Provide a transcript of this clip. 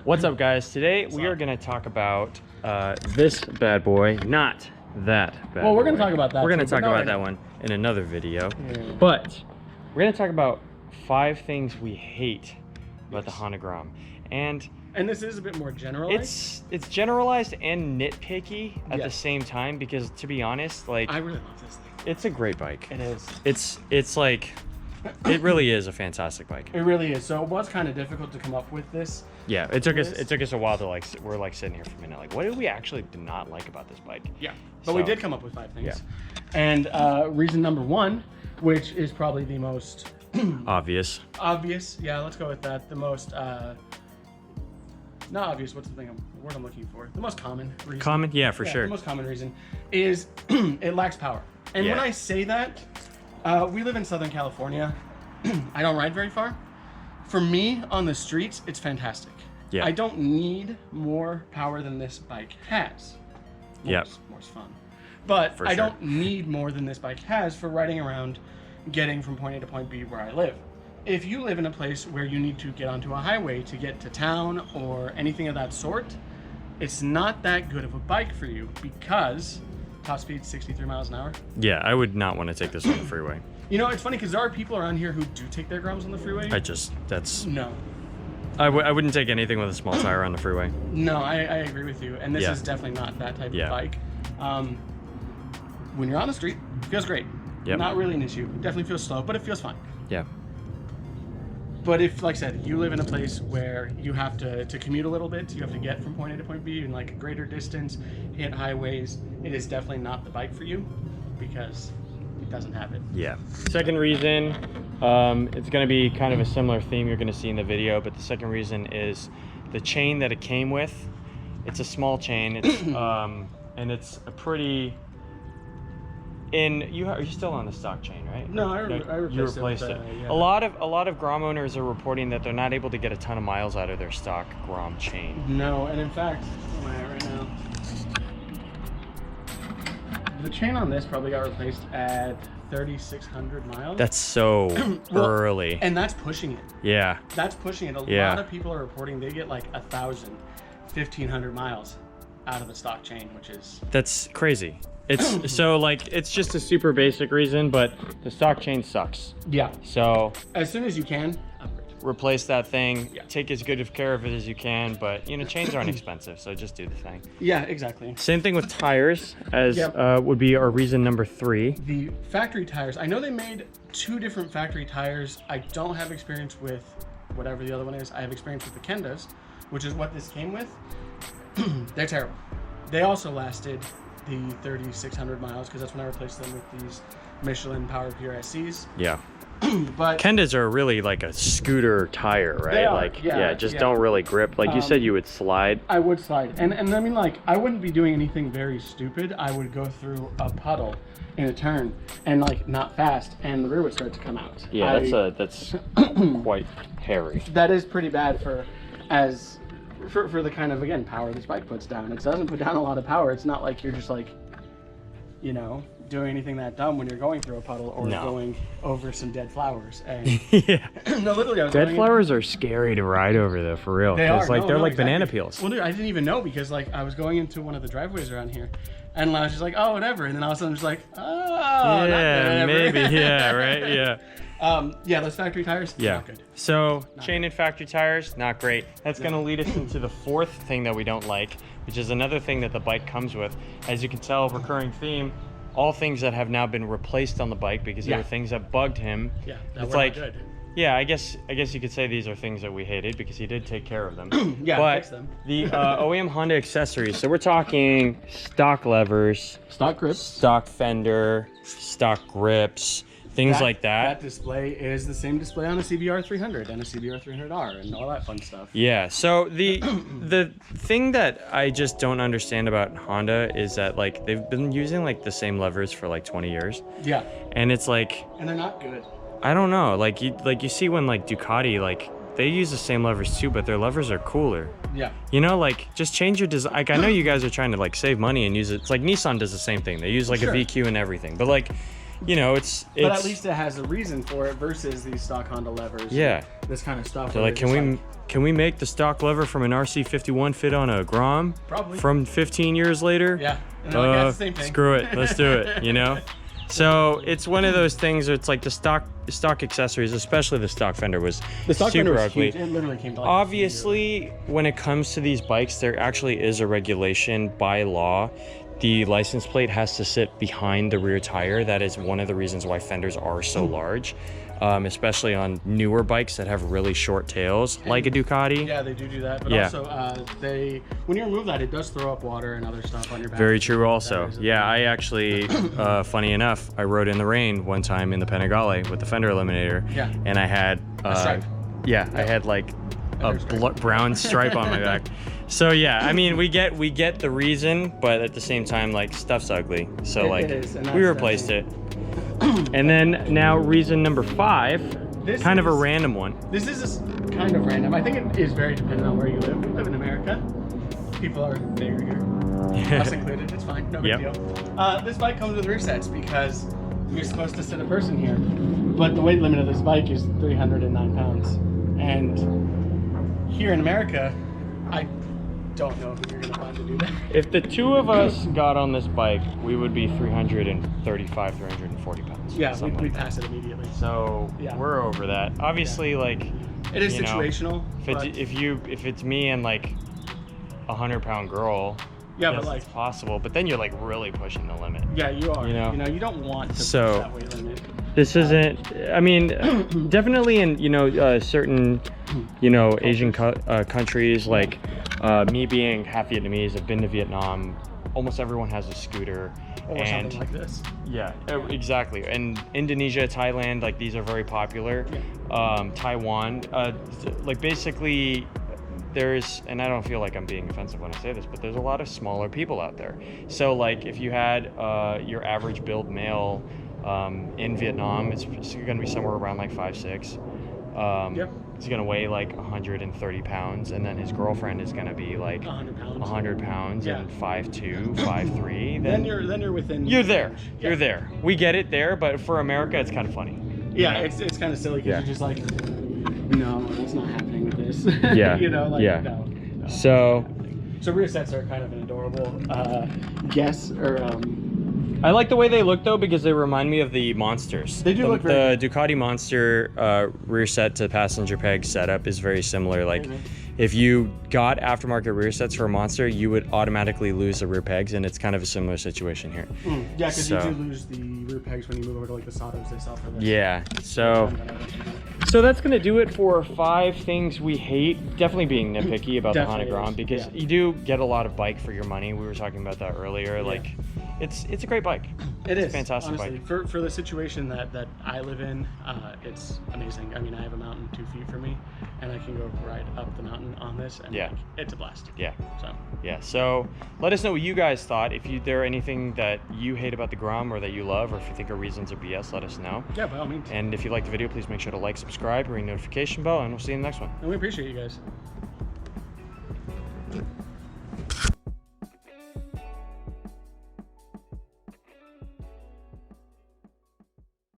What's up, guys? Today we are going to talk about this bad boy, not that bad boy. Well, we're going to talk about that. We're going to talk about that one in another video. But we're going to talk about 5 things we hate about the Honda Grom. And this is a bit more generalized. It's generalized and nitpicky at the same time, because to be honest, like, I really love this thing. It's a great bike. It is. It's like, it really is a fantastic bike. It really is. So it was kind of difficult to come up with this. Yeah, it took us a while to, like, we're like sitting here for a minute, like, what did we actually not like about this bike? Yeah, but we did come up with 5 things. Yeah. And reason number 1, which is probably the most obvious. Yeah, let's go with that. The most not obvious. What's the word I'm looking for? The most common reason. Common, yeah, for sure. The most common reason is it lacks power. And when I say that, we live in Southern California. I don't ride very far. For me, on the streets, it's fantastic. Yeah. I don't need more power than this bike has. More's fun. But I don't need more than this bike has for riding around, getting from point A to point B where I live. If you live in a place where you need to get onto a highway to get to town or anything of that sort, it's not that good of a bike for you, because top speed 63 miles an hour. Yeah, I would not want to take this on the freeway. You know, it's funny because there are people around here who do take their Groms on the freeway. No. I wouldn't take anything with a small tire on the freeway. No, I agree with you. And this is definitely not that type of bike. When you're on the street, it feels great. Yep. Not really an issue. Definitely feels slow, but it feels fine. Yeah. But if, like I said, you live in a place where you have to commute a little bit, you have to get from point A to point B in like a greater distance, hit highways, it is definitely not the bike for you, because it doesn't have it. Yeah. Second reason, it's going to be kind of a similar theme you're going to see in the video, but the second reason is the chain that it came with. It's a small chain. It's and it's a pretty. You're still on the stock chain, right? No, I replaced it. Yeah. A lot of Grom owners are reporting that they're not able to get a ton of miles out of their stock Grom chain. No, and in fact, where am I at right now? The chain on this probably got replaced at 3,600 miles. That's so early. And that's pushing it. Yeah. That's pushing it. A lot of people are reporting they get like 1,000, 1,500 miles out of the stock chain, which is... That's crazy. It's so, like, it's just a super basic reason, but the stock chain sucks. Yeah. So as soon as you can, replace that thing. Yeah. Take as good of care of it as you can, but you know, chains aren't expensive, so just do the thing. Yeah, exactly. Same thing with tires, as would be our reason number 3. The factory tires. I know they made 2 different factory tires. I don't have experience with whatever the other one is. I have experience with the Kendas, which is what this came with. They're terrible. They also lasted the 3,600 miles, because that's when I replaced them with these Michelin Power Pure SCs. Yeah. But Kendas are really like a scooter tire, right? They are, like don't really grip. Like you said, you would slide. I would slide, and I mean, like, I wouldn't be doing anything very stupid. I would go through a puddle in a turn and like not fast, and the rear would start to come out. Yeah, that's quite hairy. That is pretty bad for the kind of, again, power this bike puts down. It doesn't put down a lot of power. It's not like you're just like, you know, doing anything that dumb when you're going through a puddle or going over some dead flowers. And no, literally, I was dead flowers are scary to ride over, though, for real. They are. Like, they're like banana peels. Well, dude, I didn't even know, because like I was going into one of the driveways around here, and I was just like, oh, whatever. And then all of a sudden, I'm just like, oh, yeah, maybe, yeah, right, yeah. Yeah, those factory tires, not good. So chain and factory tires, not great. That's going to lead us into the 4th thing that we don't like, which is another thing that the bike comes with. As you can tell, recurring theme, all things that have now been replaced on the bike because there were things that bugged him. Yeah, that it's were like, not good. Yeah, I guess you could say these are things that we hated because he did take care of them. Fix them. The OEM Honda accessories. So we're talking stock levers, stock grips, stock fender, stock grips, things like That display is the same display on a CBR 300 and a CBR 300R and all that fun stuff. Yeah. So the thing that I just don't understand about Honda is that like they've been using like the same levers for like 20 years. Yeah. And it's like, and they're not good. I don't know. Like you see when like Ducati, like they use the same levers too, but their levers are cooler. Yeah. You know, like just change your design. Like I know you guys are trying to like save money and use it. It's like Nissan does the same thing. They use like a VQ and everything. But like, you know, it's but at least it has a reason for it versus these stock Honda levers. Yeah. This kind of stuff. So like, can we make the stock lever from an RC51 fit on a Grom? Probably. From 15 years later? Yeah. And like, that's the same thing. Screw it. Let's do it. You know. So it's one of those things where it's like the stock accessories, especially the stock fender, was super ugly. Huge. It literally came to like obviously, when it comes to these bikes, there actually is a regulation by law. The license plate has to sit behind the rear tire. That is one of the reasons why fenders are so large, especially on newer bikes that have really short tails, like a Ducati. Yeah, they do that. But also, when you remove that, it does throw up water and other stuff on your back. Very true also. Yeah, I actually, funny enough, I rode in the rain one time in the Panigale with the fender eliminator. Yeah. And I had, a stripe. Yeah, I had like a brown stripe on my back. So yeah, I mean, we get the reason, but at the same time, like, stuff's ugly. So like, we replaced it. And then now reason number 5, kind of a random one. This is kind of random. I think it is very dependent on where you live. We live in America. People are bigger here. Us included. It's fine. No big deal. This bike comes with rear sets because you're supposed to sit a person here, but the weight limit of this bike is 309 pounds. And here in America, I don't know who you're gonna find to do that. If the two of us got on this bike, we would be 335, 340 pounds. Yeah, we'd pass it immediately. So we're over that. Obviously, like, it is situational. If it's me and like 100-pound girl, but like it's possible. But then you're like really pushing the limit. Yeah, you are. You know, you don't want to push that weight limit. This isn't. I mean, definitely in certain Asian countries, like me being half Vietnamese, I've been to Vietnam. Almost everyone has a scooter. Or something like this. Yeah, exactly. And Indonesia, Thailand, like these are very popular. Yeah. Taiwan, like basically. And I don't feel like I'm being offensive when I say this, but there's a lot of smaller people out there. So like if you had your average build male in Vietnam, it's going to be somewhere around like 5'6". He's going to weigh like 130 pounds, and then his girlfriend is going to be like 100 pounds and 5'2", 5'3". Then you're within. You're there. Yeah. You're there. We get it there, but for America, it's kind of funny. Yeah, it's kind of silly because you're just like, no, that's not happening with this. Yeah. No. So rear sets are kind of an adorable guess or. I like the way they look though because they remind me of the Monsters. They do look very The Ducati Monster rear set to passenger peg setup is very similar. Like if you got aftermarket rear sets for a Monster, you would automatically lose the rear pegs, and it's kind of a similar situation here. Yeah, because you do lose the rear pegs when you move over to like the Satos they sell for this. Yeah, so that's gonna do it for 5 things we hate. Definitely being nitpicky about the Honda Grom because you do get a lot of bike for your money. We were talking about that earlier. Like, it's a great bike. It's a fantastic honestly, bike. For the situation that I live in, it's amazing. I mean, I have a mountain 2 feet from me, and I can go right up the mountain on this, and like, it's a blast. So let us know what you guys thought. If there anything that you hate about the Grom or that you love, or if you think our reasons are BS, let us know. Yeah, by all means. And if you like the video, please make sure to like, subscribe, ring notification bell, and we'll see you in the next one. And we appreciate you guys.